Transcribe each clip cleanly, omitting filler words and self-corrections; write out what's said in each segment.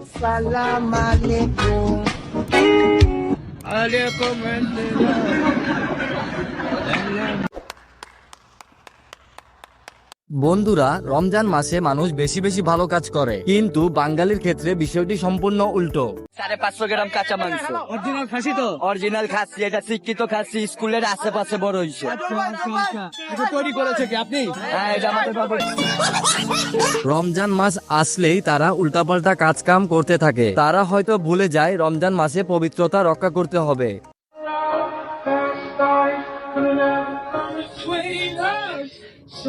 Salam alaikum. Alaikum বন্ধুরা, রমজান মাসে মানুষ বেশি বেশি ভালো কাজ করে, কিন্তু বাঙালির ক্ষেত্রে বিষয়টি সম্পূর্ণ উল্টো। 550 গ্রাম কাঁচা মাংস, অরিজিনাল খাসি তো? অরিজিনাল খাসি, এটা শিক্ষিত খাসি, স্কুলের আশেপাশে বড় হয়েছে। এটা তৈরি করেছে কি আপনি? হ্যাঁ, এটা আমাদের বাবা। রমজান মাস আসলেই তারা উল্টাপাল্টা কাজ কাম করতে থাকে। তারা হয়তো ভুলে যায় রমজান মাসে পবিত্রতা রক্ষা করতে হবে।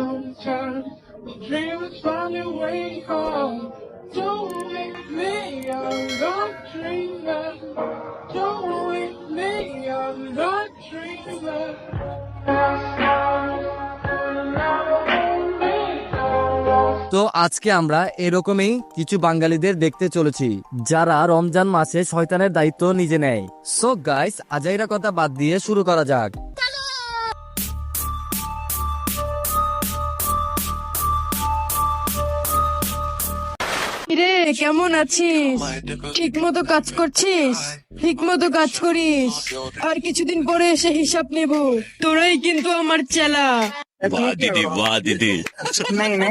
Sometimes the dream is finally way home. Don't make me, I'm not dreaming. Don't make me, I'm not dreaming. তো আজকে আমরা এরকমই কিছু বাঙালিদের দেখতে চলেছি, যারা রমজান মাসে শয়তানের দায়িত্ব নিজে নেয়। সো গাইস, আজাইরা কথা বাদ দিয়ে শুরু করা যাক। রে, কেমন আছিস? ঠিক মতো কাজ করছিস? ঠিক মতো কাজ করিস, আর কিছুদিন পরে এসে হিসাব নেব। তোরাই কিন্তু আমার চেলা। वाह दीदी वाह दीदी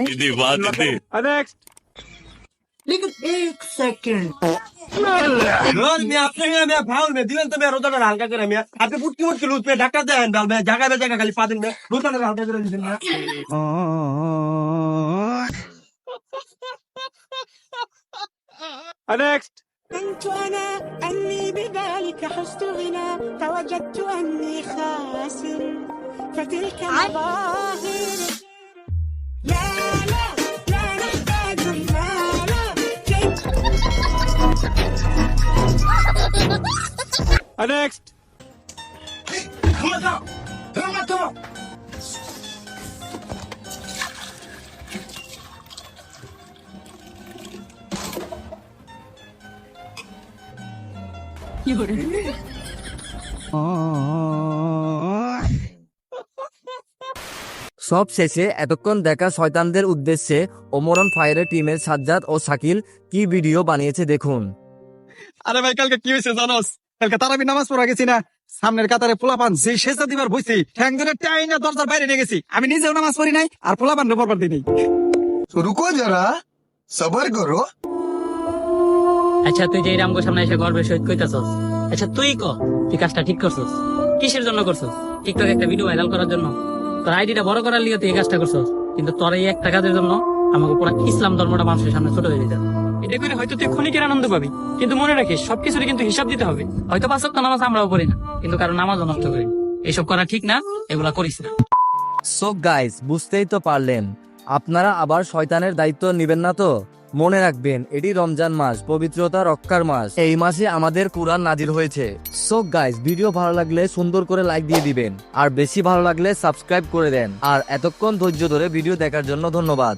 दीदी वाह दीदी নেক্সট। लेकिन एक सेकंड রোজ মিয়া আপনি মিয়া ফাউল মে দিলেন তো মিয়া রোজাটা হালকা করে মিয়া। আপনি ফুটকি ফুটকি লুট মে ডাক্তার দেন ডাল মে জায়গা বে জায়গা খালি পাদিন মে রোজাটা হালকা করে দিবেন না। নেক্সট। كنت أنا أني بذلك حزت غنى فوجدت أني خاسر فتلك المظاهر لا لا لا نحتاج المال নেক্সট। সব শেষে এতক্ষণ দেখা শয়তানদের উদ্দেশ্যে ওমরন ফায়ারের টিমের সাজ্জাদ ও শাকিল কি ভিডিও বানিয়েছে দেখুন। আরে ভাই, কালকে কি হয়েছে জানোস? কালকে তারাবি নামাজ পড়া গেছি না, সামনের কাতারে পোলাপান যে সেজদা দিবার বইছি ঠ্যাং ধরে টাইনা দরজার বাইরে নিয়ে গেছি। আমি নিজেও নামাজ পড়ি নাই আর পোলাপান পড়বার দিই নাই। तो रुको जरा सबर करो। আচ্ছা, তুই যে রামগো সামনে এসে গর্বের সহিত কইতাছস, আচ্ছা তুই তুই কাজটা ঠিক করছস? কিসের জন্য করছস? টিকটক একটা ভিডিও ভাইরাল করার জন্য? তোর আইডিটা বড় করার লিগে তুই এই কাজটা করছস, কিন্তু তোর এই একটা কাজের জন্য আমাকে পুরো ইসলাম ধর্মটা মানুষের সামনে ছোট হয়ে যেত। এটা করে হয়তো তুই ক্ষণিকের আনন্দ পাবি, কিন্তু মনে রাখিস সবকিছুরই কিন্তু হিসাব দিতে হবে। হয়তো 5 ওয়াক্ত নামাজ আমরাও পড়ি না, কিন্তু কারণ নামাজও নষ্ট করি। এইসব করা ঠিক না, এগুলা করিস না। সো গাইস, বুঝতেই তো পারলেন, আপনারা আবার শয়তানের দায়িত্ব নেবেন না তো। মনে রাখবেন, এটি রমজান মাস, পবিত্রতা রক্ষার মাস। এই মাসে আমাদের কুরআন নাজিল হয়েছে। সো গাইস, ভিডিও ভালো লাগলে সুন্দর করে লাইক দিয়ে দিবেন, আর বেশি ভালো লাগলে সাবস্ক্রাইব করে দেন। আর এতক্ষণ ধৈর্য ধরে ভিডিও দেখার জন্য ধন্যবাদ।